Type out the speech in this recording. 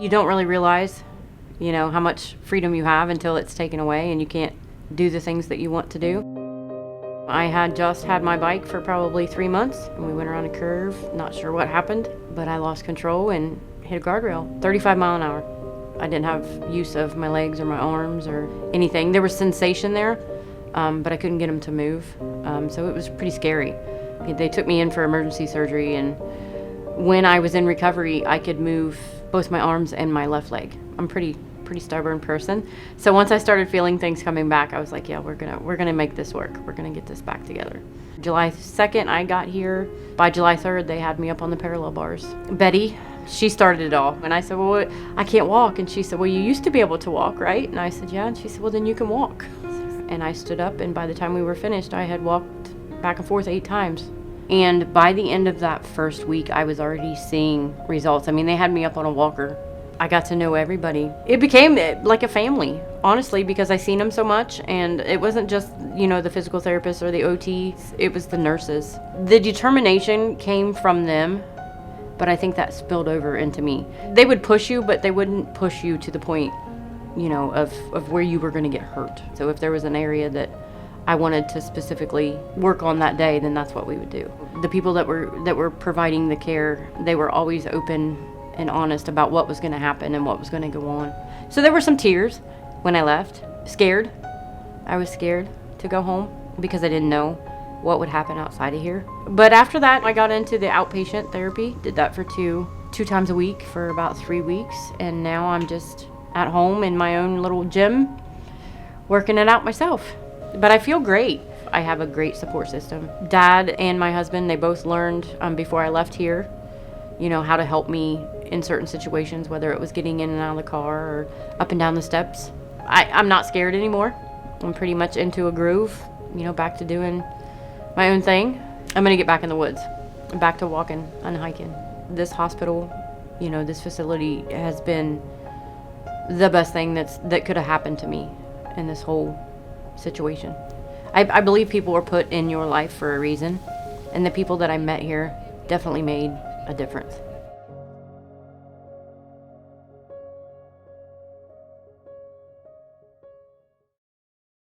You don't really realize, how much freedom you have until it's taken away and you can't do the things that you want to do. I had just had my bike for probably 3 months, and we went around a curve, not sure what happened, but I lost control and hit a guardrail, 35 mile an hour. I didn't have use of my legs or my arms or anything. There was sensation there, but I couldn't get them to move, so it was pretty scary. They took me in for emergency surgery, and when I was in recovery, I could move both my arms and my left leg. I'm pretty stubborn person. So once I started feeling things coming back, I was like, yeah, we're gonna make this work. We're gonna get this back together. July 2nd, I got here. By July 3rd, they had me up on the parallel bars. Betty, she started it all. And I said, well, I can't walk. And she said, well, you used to be able to walk, right? And I said, yeah. And she said, well, then you can walk. And I stood up, and by the time we were finished, I had walked back and forth 8 times. And by the end of that first week, I was already seeing results. I mean, they had me up on a walker. I got to know everybody. It became like a family, honestly, because I seen them so much, and it wasn't just, the physical therapist or the OT, it was the nurses. The determination came from them, but I think that spilled over into me. They would push you, but they wouldn't push you to the point, of where you were going to get hurt. So if there was an area that I wanted to specifically work on that day, then that's what we would do. The people that were providing the care, they were always open and honest about what was going to happen and what was going to go on. So there were some tears when I left. Scared. I was scared to go home because I didn't know what would happen outside of here. But after that, I got into the outpatient therapy. Did that for two times a week for about 3 weeks. And now I'm just at home in my own little gym, working it out myself. But I feel great. I have a great support system. Dad and my husband, they both learned before I left here, how to help me in certain situations, whether it was getting in and out of the car or up and down the steps. I'm not scared anymore. I'm pretty much into a groove, back to doing my own thing. I'm gonna get back in the woods, back to walking and hiking. This hospital, this facility has been the best thing that could have happened to me in this whole situation. I believe people were put in your life for a reason, and the people that I met here definitely made a difference.